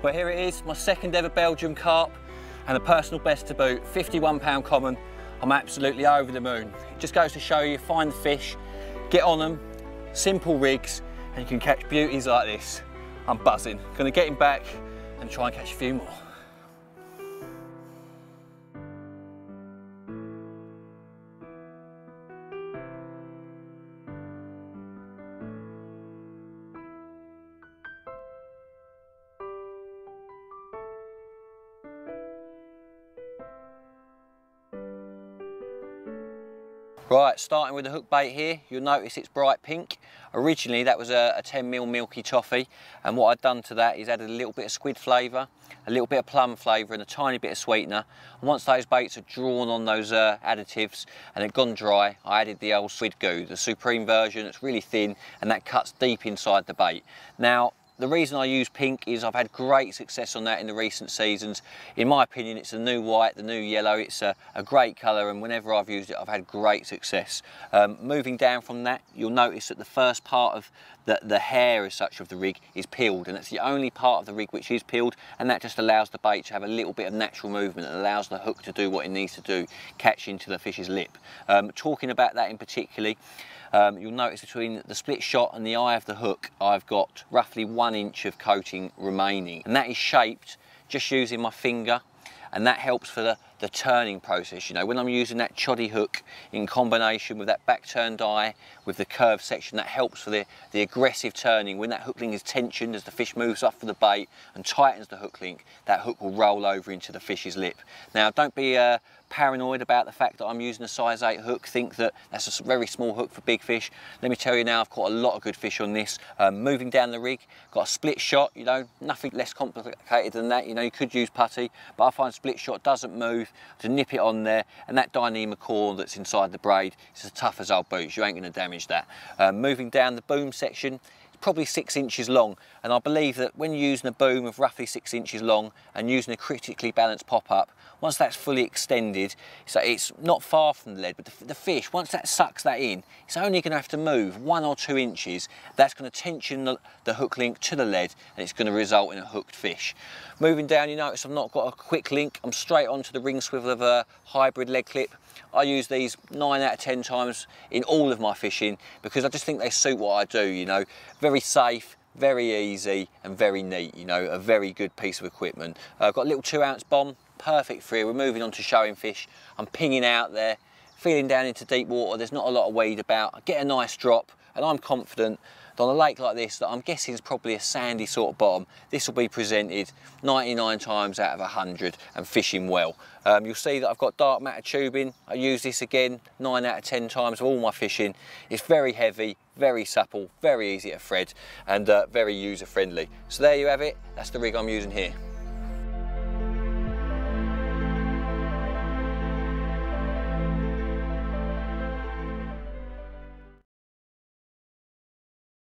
Well, here it is, my second ever Belgium carp and a personal best to boot, 51 common. I'm absolutely over the moon. It just goes to show you, find the fish, get on them, simple rigs, and you can catch beauties like this. I'm buzzing. Gonna get him back and try and catch a few more. Right, starting with the hook bait here, you'll notice it's bright pink. Originally that was a 10mm milky toffee, and what I've done to that is added a little bit of squid flavour, a little bit of plum flavour and a tiny bit of sweetener. And once those baits are drawn on those additives and they've gone dry, I added the old squid goo, the supreme version. It's really thin and that cuts deep inside the bait. Now, the reason I use pink is I've had great success on that in the recent seasons. In my opinion, it's the new white, the new yellow. It's a great colour, and whenever I've used it, I've had great success. Moving down from that, you'll notice that the first part of the hair as such of the rig is peeled, and it's the only part of the rig which is peeled, and that just allows the bait to have a little bit of natural movement and allows the hook to do what it needs to do, catch into the fish's lip. Talking about that in particular, you'll notice between the split shot and the eye of the hook, I've got roughly 1 inch of coating remaining, and that is shaped just using my finger, and that helps for the turning process. You know, when I'm using that choddy hook in combination with that back turned eye with the curved section, that helps for the aggressive turning. When that hook link is tensioned as the fish moves off of the bait and tightens the hook link, that hook will roll over into the fish's lip. Now, don't be paranoid about the fact that I'm using a size 8 hook. Think that that's a very small hook for big fish. Let me tell you now, I've caught a lot of good fish on this. Moving down the rig, got a split shot, you know, nothing less complicated than that. You know, you could use putty, but I find split shot doesn't move, to nip it on there, and that Dyneema core that's inside the braid is as tough as old boots. You ain't going to damage that. Moving down the boom section, probably 6 inches long, and I believe that when you're using a boom of roughly 6 inches long and using a critically balanced pop-up, once that's fully extended, so it's not far from the lead, but the fish, once that sucks that in, it's only going to have to move 1 or 2 inches. That's going to tension the hook link to the lead, and it's going to result in a hooked fish. Moving down, you notice I've not got a quick link. I'm straight onto the ring swivel of a hybrid leg clip. I use these 9 out of 10 times in all of my fishing because I just think they suit what I do, you know. Very safe, very easy and very neat, you know, a very good piece of equipment. I've got a little 2-ounce bomb, perfect for here. We're moving on to showing fish. I'm pinging out there, feeling down into deep water. There's not a lot of weed about. I get a nice drop and I'm confident that on a lake like this, that I'm guessing is probably a sandy sort of bottom, this will be presented 99 times out of 100 and fishing well. You'll see that I've got dark matter tubing. I use this again 9 out of 10 times for all my fishing. It's very heavy, very supple, very easy to thread and very user friendly. So there you have it, that's the rig I'm using here.